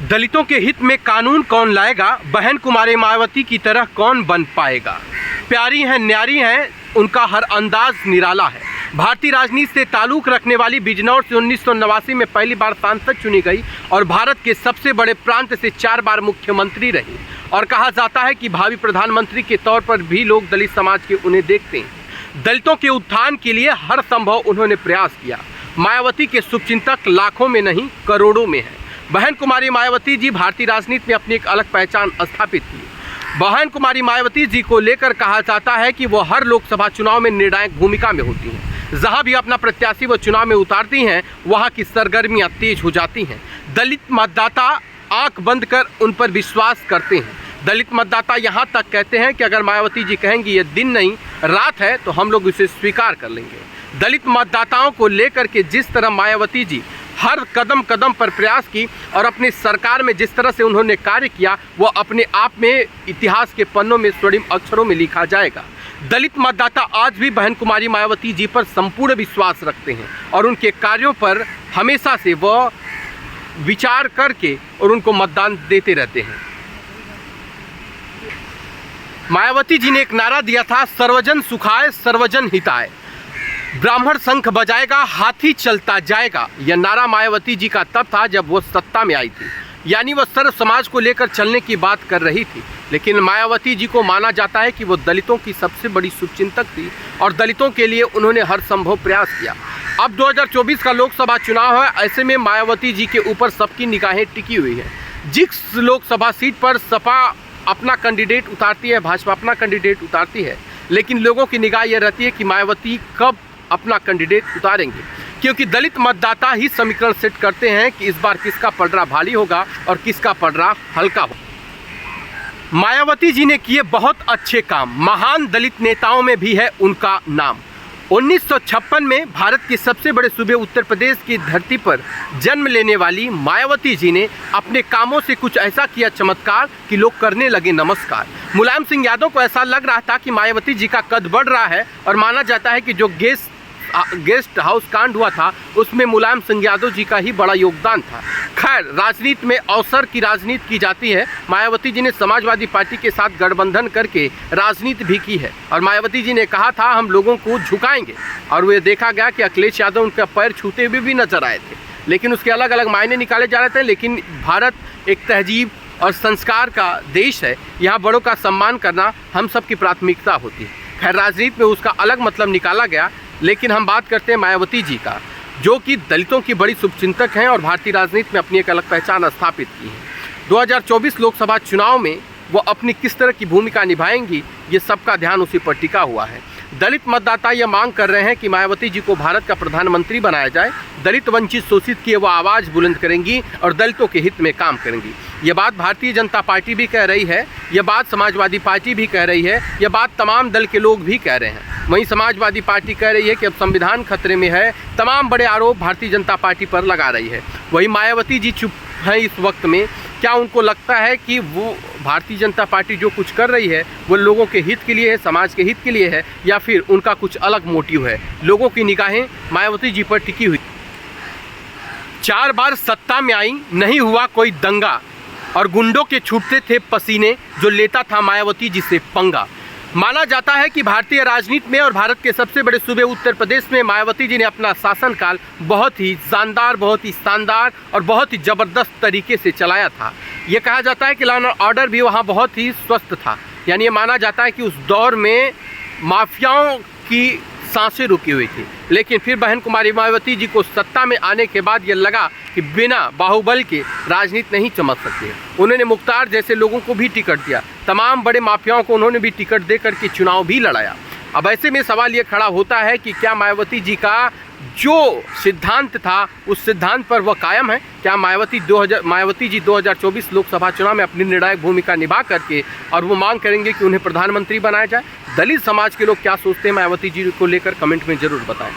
दलितों के हित में कानून कौन लाएगा, बहन कुमारी मायावती की तरह कौन बन पाएगा। प्यारी हैं, न्यारी हैं, उनका हर अंदाज निराला है। भारतीय राजनीति से ताल्लुक रखने वाली बिजनौर से 1989 में पहली बार सांसद चुनी गई और भारत के सबसे बड़े प्रांत से 4 बार मुख्यमंत्री रही और कहा जाता है कि भावी प्रधानमंत्री के तौर पर भी लोग दलित समाज के उन्हें देखते हैं। दलितों के उत्थान के लिए हर संभव उन्होंने प्रयास किया। मायावती के शुभचिंतक लाखों में नहीं करोड़ों में हैं। बहन कुमारी मायावती जी भारतीय राजनीति में अपनी एक अलग पहचान स्थापित की। बहन कुमारी मायावती जी को लेकर कहा जाता है कि वो हर लोकसभा चुनाव में निर्णायक भूमिका में होती हैं। जहां भी अपना प्रत्याशी वो चुनाव में उतारती हैं, वहां की सरगर्मियां तेज हो जाती हैं। दलित मतदाता आंख बंद कर उन पर विश्वास करते हैं। दलित मतदाता यहां तक कहते हैं कि अगर मायावती जी कहेंगी ये दिन नहीं रात है तो हम लोग इसे स्वीकार कर लेंगे। दलित मतदाताओं को लेकर के जिस तरह मायावती जी हर कदम कदम पर प्रयास की और अपनी सरकार में जिस तरह से उन्होंने कार्य किया, वो अपने आप में इतिहास के पन्नों में स्वर्णिम अक्षरों में लिखा जाएगा। दलित मतदाता आज भी बहन कुमारी मायावती जी पर संपूर्ण विश्वास रखते हैं और उनके कार्यों पर हमेशा से वह विचार करके और उनको मतदान देते रहते हैं। मायावती जी ने एक नारा दिया था, सर्वजन सुखाय सर्वजन हिताय। ब्राह्मण शंख बजाएगा हाथी चलता जाएगा। यह नारा मायावती जी का तब था जब वो सत्ता में आई थी, यानी वो सर्व समाज को लेकर चलने की बात कर रही थी। लेकिन मायावती जी को माना जाता है कि वो दलितों की सबसे बड़ी शुभचिंतक थी और दलितों के लिए उन्होंने हर संभव प्रयास किया। अब 2024 का लोकसभा चुनाव है, ऐसे में मायावती जी के ऊपर सबकी निगाहें टिकी हुई है। जिस लोकसभा सीट पर सपा अपना कैंडिडेट उतारती है, भाजपा अपना कैंडिडेट उतारती है, लेकिन लोगों की निगाह यह रहती है कि मायावती कब अपना कैंडिडेट उतारेंगे, क्योंकि दलित मतदाता ही समीकरण सेट करते हैं कि इस बार किसका पलड़ा भारी होगा और किसका पलड़ा हल्का होगा। मायावती जी ने किए बहुत अच्छे काम, महान दलित नेताओं में भी है उनका नाम। 1956 में भारत के सबसे बड़े सूबे उत्तर प्रदेश की धरती पर जन्म लेने वाली मायावती जी ने अपने कामों से कुछ ऐसा किया चमत्कार कि लोग करने लगे नमस्कार। मुलायम सिंह यादव को ऐसा लग रहा था कि मायावती जी का कद बढ़ रहा है और माना जाता है कि जो गेस्ट हाउस कांड हुआ था उसमें मुलायम सिंह यादव जी का ही बड़ा योगदान था। खैर, राजनीति में अवसर की राजनीति की जाती है। मायावती जी ने समाजवादी पार्टी के साथ गठबंधन करके राजनीति भी की है और मायावती जी ने कहा था हम लोगों को झुकाएंगे, और वो देखा गया कि अखिलेश यादव उनका पैर छूते हुए भी नजर आए थे। लेकिन उसके अलग अलग मायने निकाले जा रहे थे। लेकिन भारत एक तहजीब और संस्कार का देश है, यहाँ बड़ों का सम्मान करना हम सब की प्राथमिकता होती है। खैर, राजनीति में उसका अलग मतलब निकाला गया। लेकिन हम बात करते हैं मायावती जी का, जो कि दलितों की बड़ी शुभचिंतक हैं और भारतीय राजनीति में अपनी एक अलग पहचान स्थापित की है। 2024 लोकसभा चुनाव में वो अपनी किस तरह की भूमिका निभाएंगी, ये सबका ध्यान उसी पर टिका हुआ है। दलित मतदाता ये मांग कर रहे हैं कि मायावती जी को भारत का प्रधानमंत्री बनाया जाए। दलित वंचित शोषित की वो आवाज़ बुलंद करेंगी और दलितों के हित में काम करेंगी। ये बात भारतीय जनता पार्टी भी कह रही है, ये बात समाजवादी पार्टी भी कह रही है, ये बात तमाम दल के लोग भी कह रहे हैं। वहीं समाजवादी पार्टी कह रही है कि अब संविधान खतरे में है। तमाम बड़े आरोप भारतीय जनता पार्टी पर लगा रही है। वहीं मायावती जी चुप हैं इस वक्त में। क्या उनको लगता है कि वो भारतीय जनता पार्टी जो कुछ कर रही है वो लोगों के हित के लिए है, समाज के हित के लिए है, या फिर उनका कुछ अलग मोटिव है? लोगों की निगाहें मायावती जी पर टिकी हुई। 4 बार सत्ता में आई, नहीं हुआ कोई दंगा और गुंडों के छूटते थे पसीने, जो लेता था मायावती जी से पंगा। माना जाता है कि भारतीय राजनीति में और भारत के सबसे बड़े सूबे उत्तर प्रदेश में मायावती जी ने अपना शासनकाल बहुत ही शानदार, बहुत ही शानदार और बहुत ही ज़बरदस्त तरीके से चलाया था। ये कहा जाता है कि लॉ एंड ऑर्डर भी वहाँ बहुत ही स्वस्थ था। यानी ये माना जाता है कि उस दौर में माफियाओं की सांसें रुकी हुई थी। लेकिन फिर बहन कुमारी मायावती जी को सत्ता में आने के बाद ये लगा कि बिना बाहुबल के राजनीति नहीं चमक सकती है। उन्होंने मुख्तार जैसे लोगों को भी टिकट दिया, तमाम बड़े माफियाओं को उन्होंने भी टिकट दे करके चुनाव भी लड़ाया। अब ऐसे में सवाल ये खड़ा होता है कि क्या मायावती जी का जो सिद्धांत था उस सिद्धांत पर वह कायम है? क्या मायावती जी 2024 लोकसभा चुनाव में अपनी निर्णायक भूमिका निभा करके और वो मांग करेंगे कि उन्हें प्रधानमंत्री बनाया जाए? दलित समाज के लोग क्या सोचते हैं मायावती जी को लेकर, कमेंट में ज़रूर बताएं।